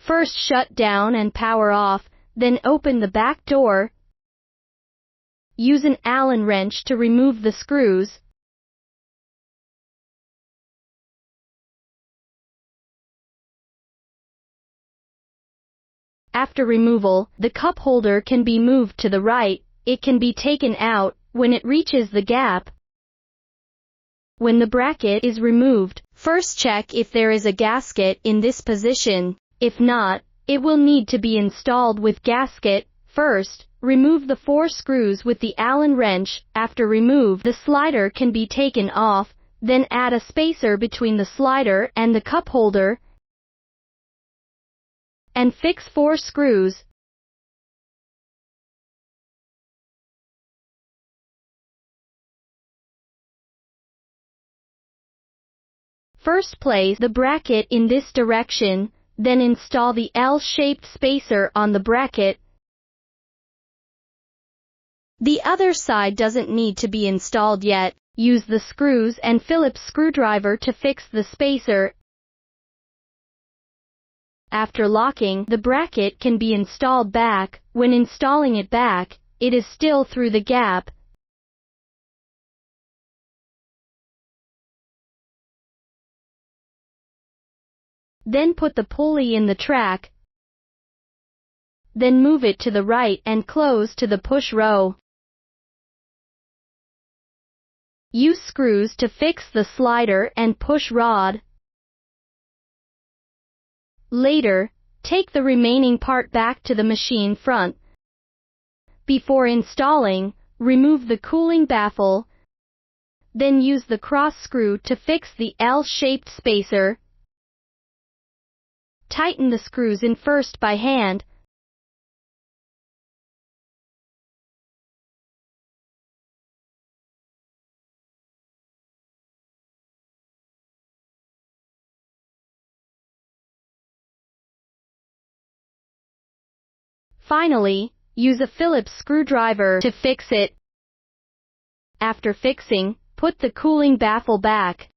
First shut down and power off, then open the back door. Use an Allen wrench to remove the screws. After removal, the cup holder can be moved to the right. It can be taken out when it reaches the gap. When the bracket is removed, first check if there is a gasket in this position. If not, it will need to be installed with gasket. First, remove the 4 screws with the Allen wrench. After remove, the slider can be taken off. Then add a spacer between the slider and the cup holder and fix 4 screws. First place the bracket in this direction, then install the L-shaped spacer on the bracket. The other side doesn't need to be installed yet. Use the screws and Phillips screwdriver to fix the spacer. After locking, the bracket can be installed back. When installing it back, it is still through the gap. Then put the pulley in the track. Then move it to the right and close to the push row. Use screws to fix the slider and push rod. Later, take the remaining part back to the machine front. Before installing, remove the cooling baffle. Then use the cross screw to fix the L-shaped spacer. Tighten the screws in first by hand. Finally, use a Phillips screwdriver to fix it. After fixing, put the cooling baffle back.